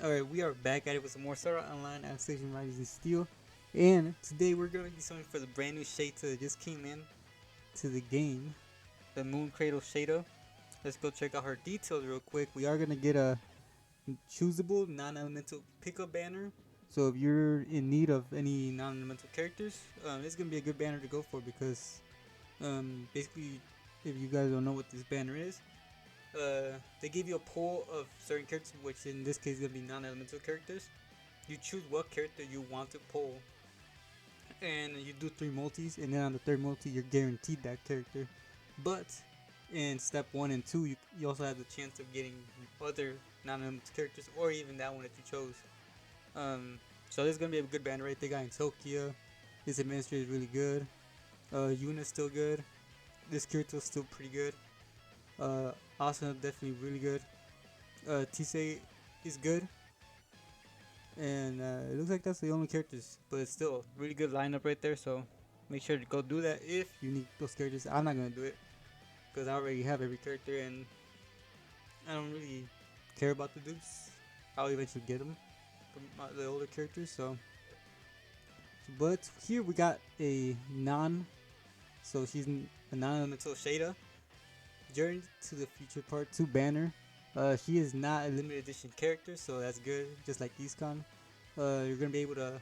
Alright, we are back at it with some more Sword Art Online Alicization Riders in Steel. And today we're going to be something for the brand new Sheyta that just came in to the game. The Moon Cradle Sheyta. Let's go check out her details real quick. We are going to get a choosable non-elemental pickup banner. So if you're in need of any non-elemental characters, this is going to be a good banner to go for because basically, if you guys don't know what this banner is, they give you a pool of certain characters, which in this case is gonna be non-elemental characters. You choose what character you want to pull, and you do 3 multis, and then on the third multi, you're guaranteed that character. But in step 1 and 2, you also have the chance of getting other non-elemental characters, or even that one that you chose. So this is gonna be a good banner, right? They got in Tokyo. This administrator is really good. Yuna's still good. This character is still pretty good. Asuna definitely really good. Tisei is good, and it looks like that's the only characters, but it's still a really good lineup right there. So make sure to go do that if you need those characters. I'm not gonna do it because I already have every character, and I don't really care about the dupes. I'll eventually get them from the older characters. But here we got a so she's a non-elemental Sheyta. Journey to the Future Part 2 banner. She is not a limited edition character, so that's good, just like Iskan. You're going to be able to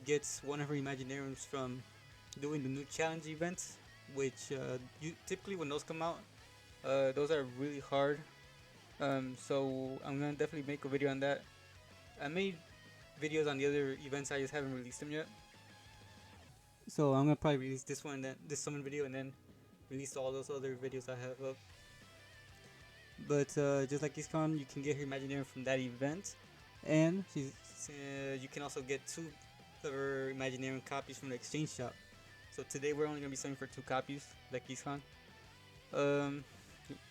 get one of her Imaginariums from doing the new challenge events, which typically when those come out, those are really hard. So I'm going to definitely make a video on that. I made videos on the other events, I just haven't released them yet. So I'm going to probably release this one, and then this summon video, and then release all those other videos I have up. But just like Iskan, you can get her Imaginarium from that event, and you can also get 2 of her Imaginarium copies from the exchange shop. So today we're only gonna be selling for 2 copies, like Iskan.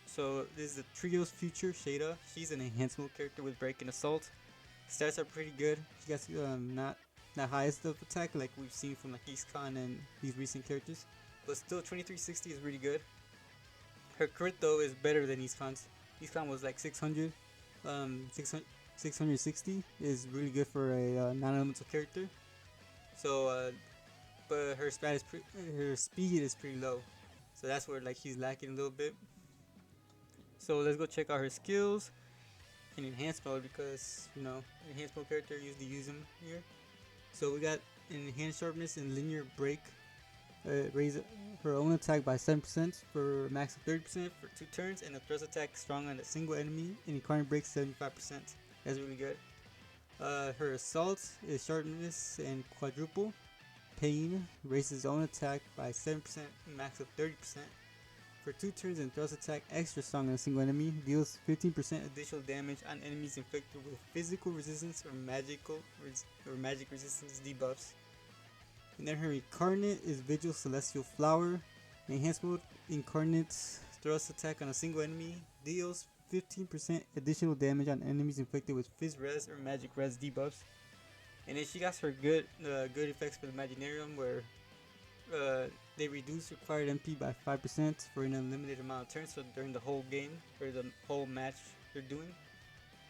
So this is the Trio's Future Sheyta. She's an enhancement character with Break and Assault. Stats are pretty good. She got not highest of attack like we've seen from like Iskan and these recent characters, but still 2360 is really good. Her crit though is better than Iskan's. Iskan was like 600. 660 is really good for a non-elemental character. So, but her speed is pretty low. So that's where like she's lacking a little bit. So let's go check out her skills in enhanced mode because enhanced mode character usually use them here. So we got an enhanced sharpness and linear break. Raise her own attack by 7% for a max of 30% for 2 turns, and a thrust attack strong on a single enemy, and incarnate breaks 75%. That's really good. Her assault is sharpness and quadruple. Pain raises own attack by 7%, max of 30% for 2 turns, and thrust attack extra strong on a single enemy. Deals 15% additional damage on enemies inflicted with physical resistance or magic resistance debuffs. And then her incarnate is Vigil Celestial Flower. Enhanced mode, incarnate thrust attack on a single enemy, deals 15% additional damage on enemies inflicted with Fizz Res or Magic Res debuffs. And then she got her good effects for the Imaginarium, where they reduce required MP by 5% for an unlimited amount of turns. So during the whole game or the whole match you're doing,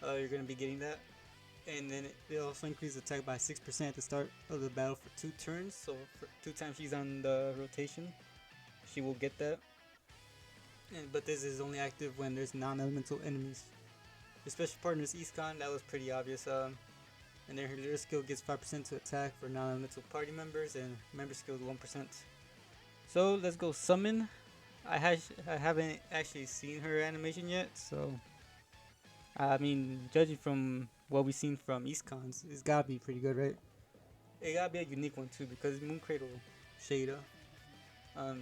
you're gonna be getting that. And then it also increases attack by 6% at the start of the battle for 2 turns. So for 2 times she's on the rotation, she will get that. But this is only active when there's non-elemental enemies. Her special partner is Iskan, that was pretty obvious. And then her leader skill gives 5% to attack for non-elemental party members, and member skill is 1%. So let's go summon. I haven't actually seen her animation yet, so I mean, judging from what we've seen from Iskan's, it's gotta be pretty good, right? It gotta be a unique one too, because it's Moon Cradle Sheyta.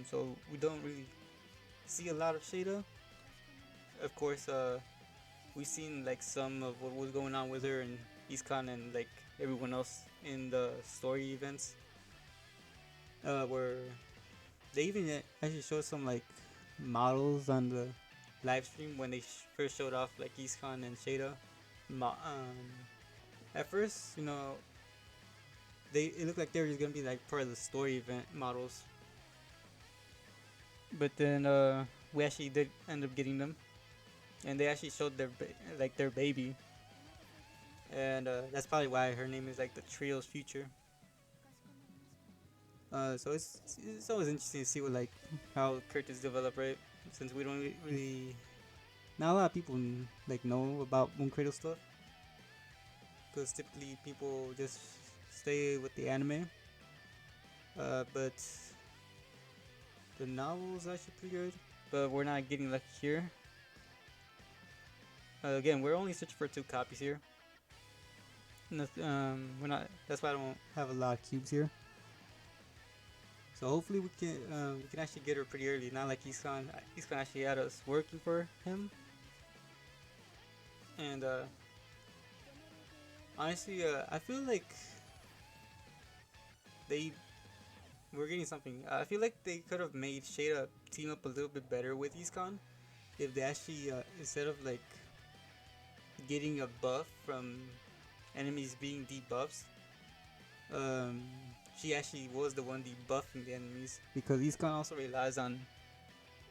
So we don't really see a lot of Sheyta. Of course, we've seen like some of what was going on with her and Iskan and like everyone else in the story events, where they even actually showed some like models on the live stream when they first showed off like Iskan and Sheyta. At first, it looked like they were just gonna be like part of the story event models, but then we actually did end up getting them, and they actually showed their baby. and that's probably why her name is like the trio's future. So it's always interesting to see what like how characters develop, right? Since we don't really not a lot of people like know about Moon Cradle stuff, because typically people just stay with the anime. But the novel is actually pretty good, but we're not getting lucky here. Again, we're only searching for 2 copies here. We're not. That's why I don't have a lot of cubes here. So hopefully we can actually get her pretty early. Not like Iskan actually had us working for him. And honestly, I feel like we're getting something. I feel like they could have made Sheyta team up a little bit better with Iskan if they actually instead of like getting a buff from enemies being debuffs, um, she actually was the one debuffing the enemies, because Iskan also relies on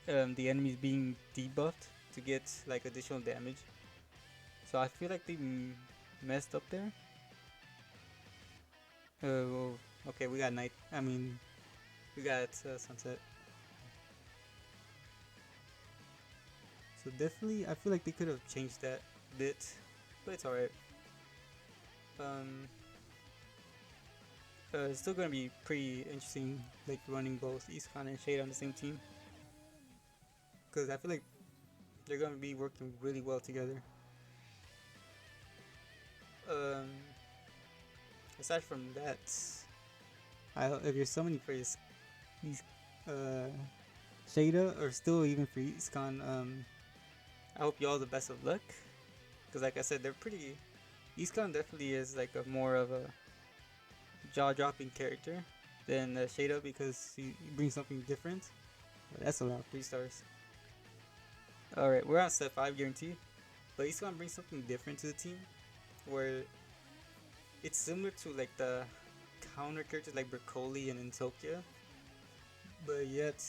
the enemies being debuffed to get like additional damage. So I feel like they messed up there. Well, okay, we got night. I mean, we got sunset. So definitely, I feel like they could have changed that bit, but it's alright. It's still gonna be pretty interesting, like running both Iskan and Shade on the same team, because I feel like they're gonna be working really well together. Um, Aside from that, if you're summoning for these Sheyta or still even for Iskan, I hope you all the best of luck, because like I said, they're pretty. Iskan definitely is like a more of a jaw-dropping character than Sheyta, because he brings something different. But that's a lot, 3 stars. Alright, we're on set 5 guarantee, but Iskan brings something different to the team, where it's similar to like the counter characters like Broccoli and Intokia, but yet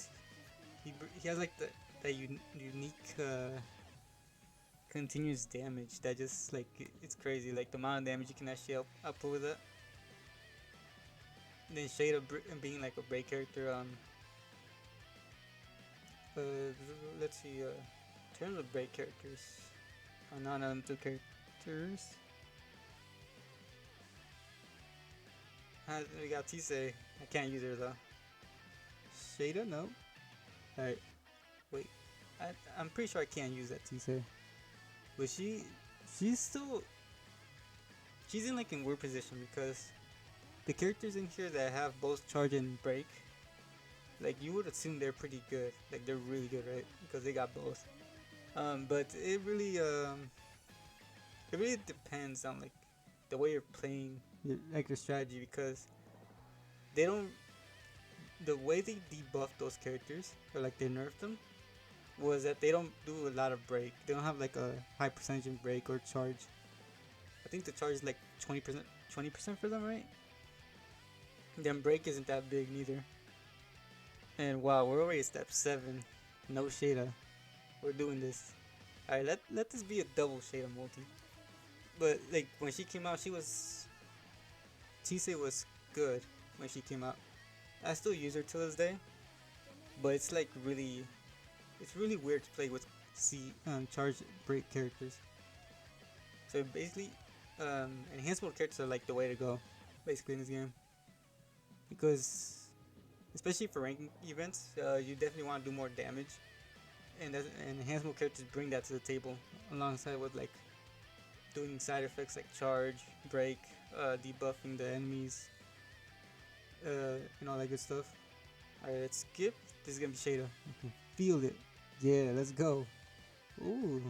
he has like that unique continuous damage that just like it's crazy, like the amount of damage you can actually output with it. And then Shade being like a break character. Uh, let's see. In terms of break characters, non-elemental characters. We got Tisei. I can't use her though. Sheyta, no. Alright, wait. I'm pretty sure I can't use that Tisei. But she's still, she's in like in weird position, because the characters in here that have both charge and break, like you would assume they're pretty good. Like they're really good, right? Because they got both. But it really depends on like the way you're playing, like your strategy, because they don't, the way they debuff those characters, or like they nerf them, was that they don't do a lot of break. They don't have like a high percentage in break or charge. I think the charge is like 20% for them, right? Then break isn't that big neither. And wow, we're already at step 7. No Sheyta. We're doing this. Alright, let this be a double Sheyta multi. But like when she came out, Tisei was good when she came out. I still use her till this day, but it's like it's really weird to play with charge break characters. So basically, enhanced mode characters are like the way to go, basically in this game, because especially for ranking events, you definitely want to do more damage, and enhanced mode characters bring that to the table, alongside with like doing side effects like charge, break, debuffing the enemies, and all that good stuff. Alright, let's skip. This is gonna be Sheyta. I can feel it. Yeah, let's go. Ooh.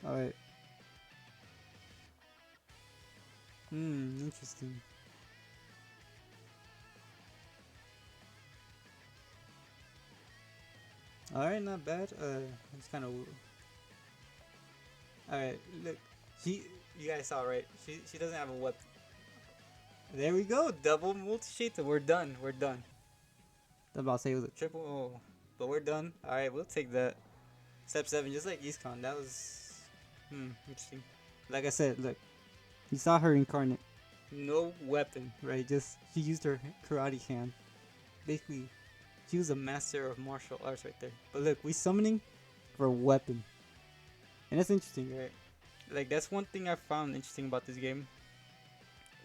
Alright. Interesting. Alright, not bad. It's kind of. Alright, look. You guys saw, right? She doesn't have a weapon. There we go. Double multi Sheyta. We're done. We're done. I'm about to say it was a triple. Oh, but we're done. Alright, we'll take that. Step 7, just like Eastcon. That was interesting. Like I said, look. he saw her incarnate. No weapon, right? Just she used her karate hand. Basically, she was a master of martial arts right there. But look, we summoning for a weapon, and that's interesting, right? Like that's one thing I found interesting about this game,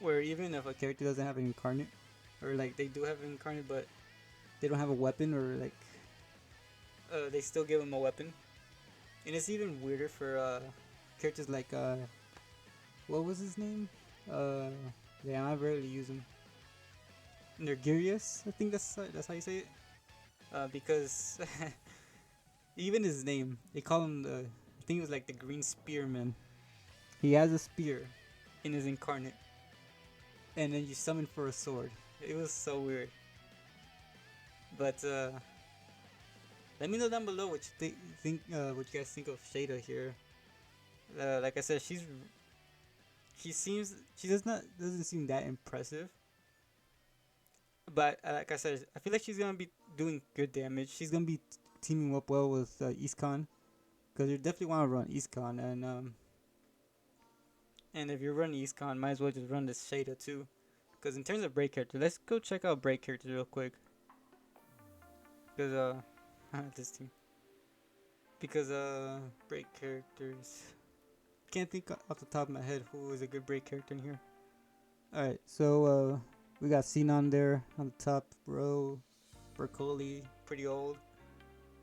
where even if a character doesn't have an incarnate, or like they do have an incarnate, but they don't have a weapon, or like they still give them a weapon, and it's even weirder for characters like what was his name? Yeah, I rarely use him. Nergirius, I think that's how you say it. Because even his name, they call him the. I think it was like the Green Spearman. He has a spear in his incarnate, and then you summon for a sword. It was so weird. But let me know down below what you think. What you guys think of Sheyta here. Like I said, she doesn't seem that impressive. But like I said, I feel like she's gonna be doing good damage. She's gonna be teaming up well with Eastcon, because you definitely want to run Eastcon, and if you're running Eastcon, might as well just run this Sheyta too. Because in terms of break character, let's go check out break characters real quick. Because this team. Because break characters, can't think off the top of my head who is a good break character in here. All right, so we got Xenon there on the top row. Bercoli, pretty old.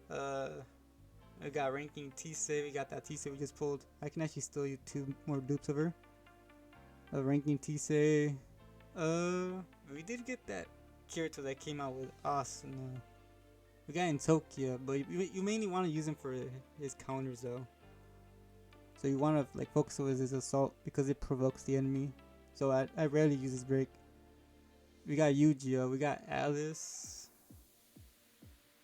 We got ranking Tise. We got that Tise we just pulled. I can actually still use 2 more dupes of her. Ranking Tise. We did get that character that came out with us. And, we got in Tokyo, but you mainly want to use him for his counters though. So you want to like focus on his assault because it provokes the enemy. So I rarely use his break. We got Yu-Gi-Oh, we got Alice,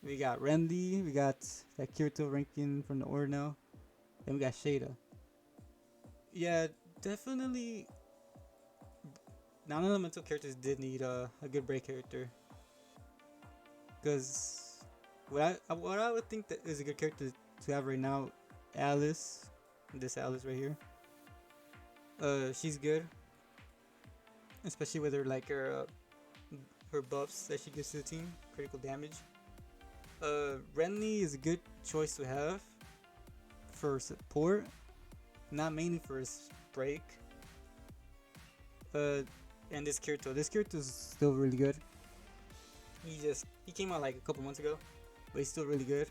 we got Renly, we got that Kirito ranking from the Ordinal, and we got Sheyta. Yeah, definitely non-elemental characters did need a good break character. Because what I would think that is a good character to have right now, Alice, this Alice right here. She's good, especially with her like her buffs that she gives to the team, critical damage. Renly is a good choice to have for support, not mainly for his break. And this Kirito is still really good. He came out like a couple months ago, but he's still really good.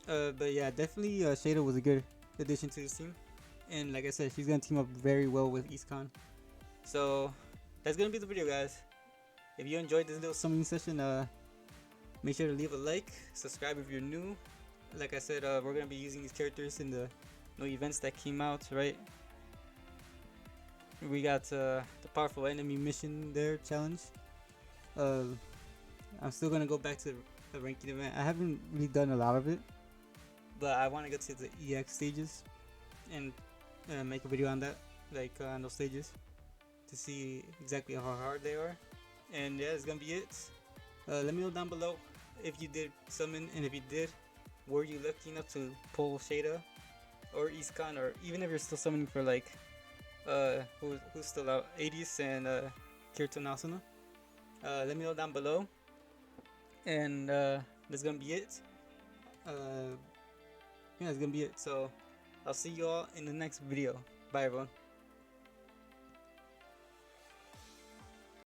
But yeah, definitely Sheyta was a good addition to this team, and like I said, she's gonna team up very well with Eastcon. So that's gonna be the video, guys. If you enjoyed this little summoning session, make sure to leave a like, subscribe if you're new. Like I said, we're gonna be using these characters in the new events that came out, right? We got the powerful enemy mission there challenge. I'm still gonna go back to the ranking event. I haven't really done a lot of it, but I want to get to the EX stages and make a video on that, like on those stages, to see exactly how hard they are. And yeah, that's gonna be it. Let me know down below if you did summon, and if you did, were you lucky enough to pull Sheyta or Eastcon, or even if you're still summoning for like who's still out, 80s and Kirito and Asuna. Let me know down below. And that's gonna be it. Yeah, that's gonna be it. So I'll see you all in the next video. Bye everyone.